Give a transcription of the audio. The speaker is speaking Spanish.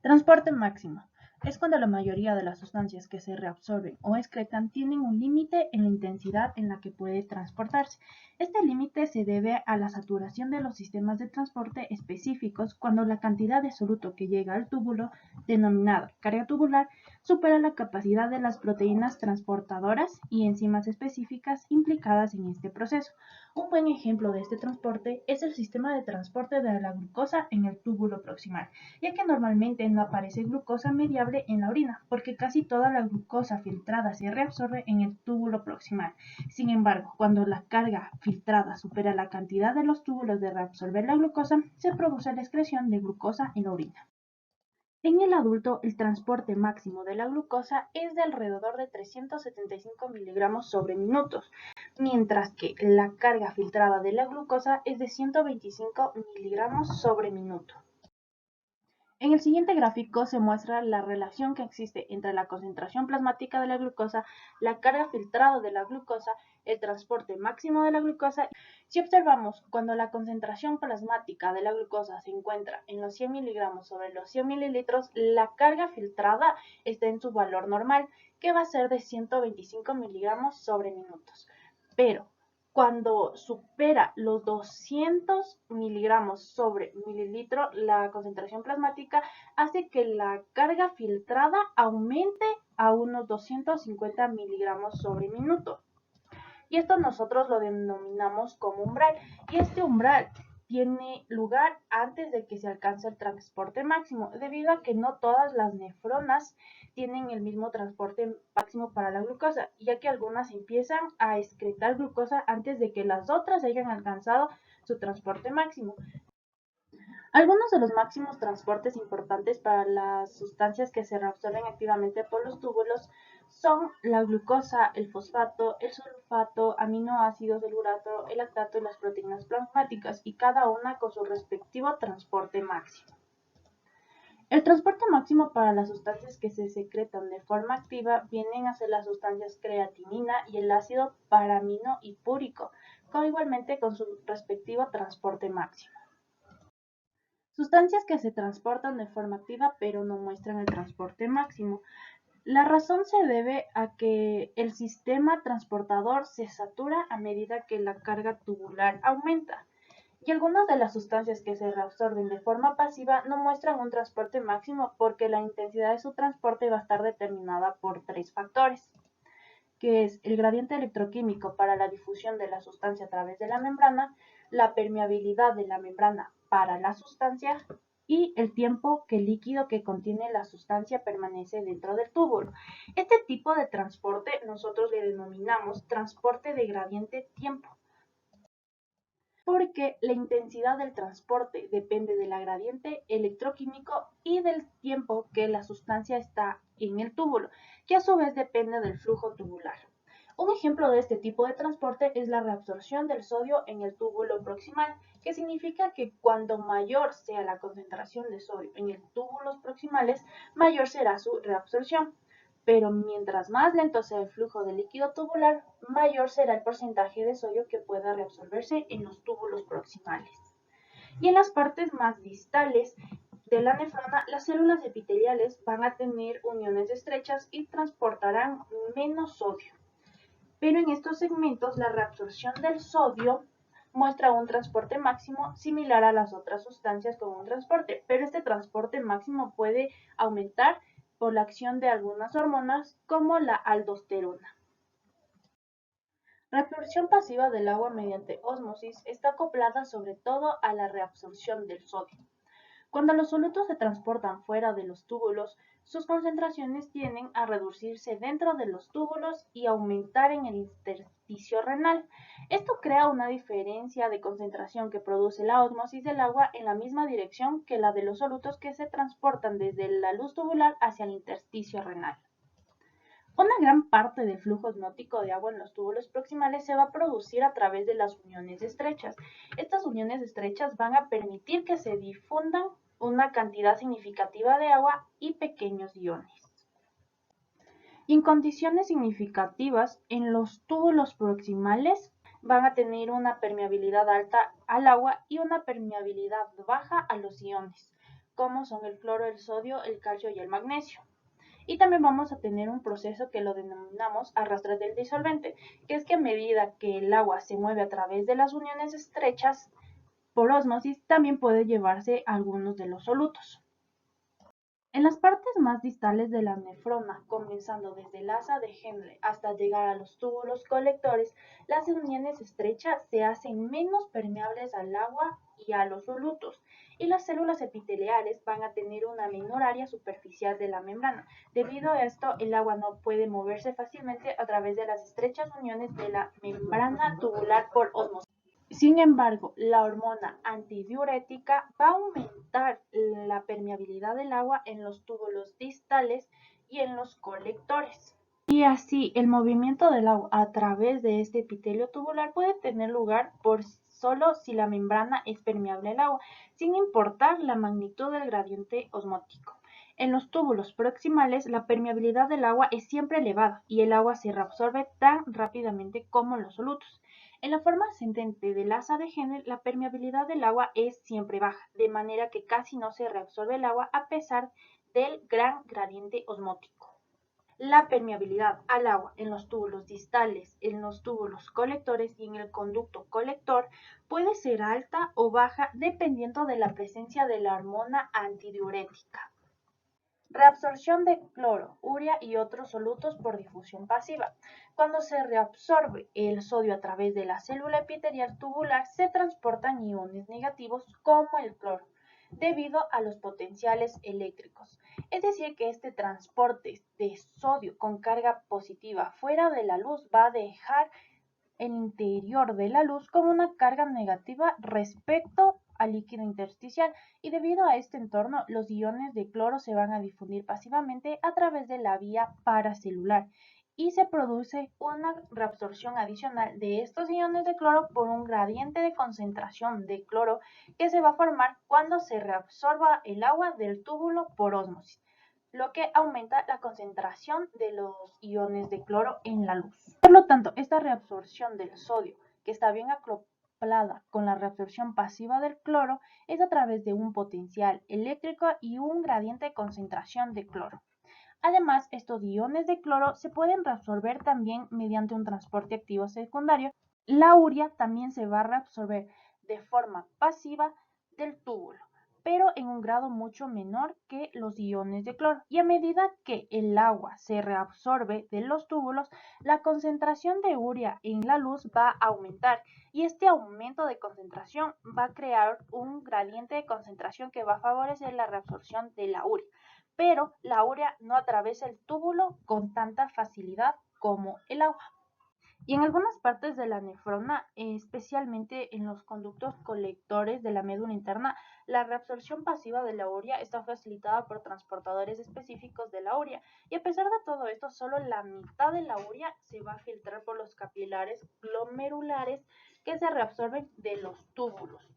Transporte máximo. Es cuando la mayoría de las sustancias que se reabsorben o excretan tienen un límite en la intensidad en la que puede transportarse. Este límite se debe a la saturación de los sistemas de transporte específicos cuando la cantidad de soluto que llega al túbulo, denominada carga tubular, supera la capacidad de las proteínas transportadoras y enzimas específicas implicadas en este proceso. Un buen ejemplo de este transporte es el sistema de transporte de la glucosa en el túbulo proximal, ya que normalmente no aparece glucosa mediable en la orina, porque casi toda la glucosa filtrada se reabsorbe en el túbulo proximal. Sin embargo, cuando la carga filtrada supera la cantidad de los túbulos de reabsorber la glucosa, se produce la excreción de glucosa en la orina. En el adulto, el transporte máximo de la glucosa es de alrededor de 375 miligramos sobre minutos, mientras que la carga filtrada de la glucosa es de 125 miligramos sobre minuto. En el siguiente gráfico se muestra la relación que existe entre la concentración plasmática de la glucosa, la carga filtrada de la glucosa, el transporte máximo de la glucosa. Si observamos, cuando la concentración plasmática de la glucosa se encuentra en los 100 miligramos sobre los 100 mililitros, la carga filtrada está en su valor normal, que va a ser de 125 miligramos sobre minutos. Pero cuando supera los 200 miligramos sobre mililitro, la concentración plasmática hace que la carga filtrada aumente a unos 250 miligramos sobre minuto. Y esto nosotros lo denominamos como umbral. Y este umbral tiene lugar antes de que se alcance el transporte máximo, debido a que no todas las nefronas tienen el mismo transporte máximo para la glucosa, ya que algunas empiezan a excretar glucosa antes de que las otras hayan alcanzado su transporte máximo. Algunos de los máximos transportes importantes para las sustancias que se reabsorben activamente por los túbulos son la glucosa, el fosfato, el sulfato, aminoácidos, el urato, el lactato y las proteínas plasmáticas, y cada una con su respectivo transporte máximo. El transporte máximo para las sustancias que se secretan de forma activa vienen a ser las sustancias creatinina y el ácido paraminohipúrico, igualmente con su respectivo transporte máximo. Sustancias que se transportan de forma activa pero no muestran el transporte máximo. La razón se debe a que el sistema transportador se satura a medida que la carga tubular aumenta. Y algunas de las sustancias que se reabsorben de forma pasiva no muestran un transporte máximo porque la intensidad de su transporte va a estar determinada por tres factores, que es el gradiente electroquímico para la difusión de la sustancia a través de la membrana, la permeabilidad de la membrana para la sustancia y el tiempo que el líquido que contiene la sustancia permanece dentro del túbulo. Este tipo de transporte nosotros le denominamos transporte de gradiente tiempo, porque la intensidad del transporte depende del gradiente electroquímico y del tiempo que la sustancia está en el túbulo, que a su vez depende del flujo tubular. Un ejemplo de este tipo de transporte es la reabsorción del sodio en el túbulo proximal, que significa que cuando mayor sea la concentración de sodio en los túbulos proximales, mayor será su reabsorción. Pero mientras más lento sea el flujo de líquido tubular, mayor será el porcentaje de sodio que pueda reabsorberse en los túbulos proximales. Y en las partes más distales de la nefrona, las células epiteliales van a tener uniones estrechas y transportarán menos sodio. Pero en estos segmentos la reabsorción del sodio muestra un transporte máximo similar a las otras sustancias con un transporte, pero este transporte máximo puede aumentar por la acción de algunas hormonas como la aldosterona. La absorción pasiva del agua mediante ósmosis está acoplada sobre todo a la reabsorción del sodio. Cuando los solutos se transportan fuera de los túbulos, sus concentraciones tienden a reducirse dentro de los túbulos y aumentar en el intersticio renal. Esto crea una diferencia de concentración que produce la ósmosis del agua en la misma dirección que la de los solutos que se transportan desde la luz tubular hacia el intersticio renal. Una gran parte del flujo osmótico de agua en los túbulos proximales se va a producir a través de las uniones estrechas. Estas uniones estrechas van a permitir que se difundan una cantidad significativa de agua y pequeños iones. Y en condiciones significativas, en los túbulos proximales van a tener una permeabilidad alta al agua y una permeabilidad baja a los iones. como son el cloro, el sodio, el calcio y el magnesio. Y también vamos a tener un proceso que lo denominamos arrastre del disolvente, que es que a medida que el agua se mueve a través de las uniones estrechas por ósmosis, también puede llevarse algunos de los solutos. En las partes más distales de la nefrona, comenzando desde el asa de Henle hasta llegar a los túbulos colectores, las uniones estrechas se hacen menos permeables al agua y a los solutos, y las células epiteliales van a tener una menor área superficial de la membrana. Debido a esto, el agua no puede moverse fácilmente a través de las estrechas uniones de la membrana tubular por ósmosis. Sin embargo, la hormona antidiurética va a aumentar la permeabilidad del agua en los túbulos distales y en los colectores. Y así, el movimiento del agua a través de este epitelio tubular puede tener lugar por solo si la membrana es permeable al agua, sin importar la magnitud del gradiente osmótico. En los túbulos proximales, la permeabilidad del agua es siempre elevada y el agua se reabsorbe tan rápidamente como los solutos. En la forma ascendente del asa de Henle, la permeabilidad del agua es siempre baja, de manera que casi no se reabsorbe el agua a pesar del gran gradiente osmótico. La permeabilidad al agua en los túbulos distales, en los túbulos colectores y en el conducto colector puede ser alta o baja dependiendo de la presencia de la hormona antidiurética. Reabsorción de cloro, urea y otros solutos por difusión pasiva. Cuando se reabsorbe el sodio a través de la célula epitelial tubular, se transportan iones negativos como el cloro, debido a los potenciales eléctricos. Es decir, que este transporte de sodio con carga positiva fuera de la luz va a dejar el interior de la luz con una carga negativa respecto al líquido intersticial, y debido a este entorno, los iones de cloro se van a difundir pasivamente a través de la vía paracelular y se produce una reabsorción adicional de estos iones de cloro por un gradiente de concentración de cloro que se va a formar cuando se reabsorba el agua del túbulo por ósmosis, lo que aumenta la concentración de los iones de cloro en la luz. Por lo tanto, esta reabsorción del sodio, que está bien acoplada con la reabsorción pasiva del cloro, es a través de un potencial eléctrico y un gradiente de concentración de cloro. Además, estos iones de cloro se pueden reabsorber también mediante un transporte activo secundario. La urea también se va a reabsorber de forma pasiva del túbulo, pero en un grado mucho menor que los iones de cloro. Y a medida que el agua se reabsorbe de los túbulos, la concentración de urea en la luz va a aumentar, y este aumento de concentración va a crear un gradiente de concentración que va a favorecer la reabsorción de la urea, pero la urea no atraviesa el túbulo con tanta facilidad como el agua. Y en algunas partes de la nefrona, especialmente en los conductos colectores de la médula interna, la reabsorción pasiva de la urea está facilitada por transportadores específicos de la urea, y a pesar de todo esto, solo la mitad de la urea se va a filtrar por los capilares glomerulares que se reabsorben de los túbulos.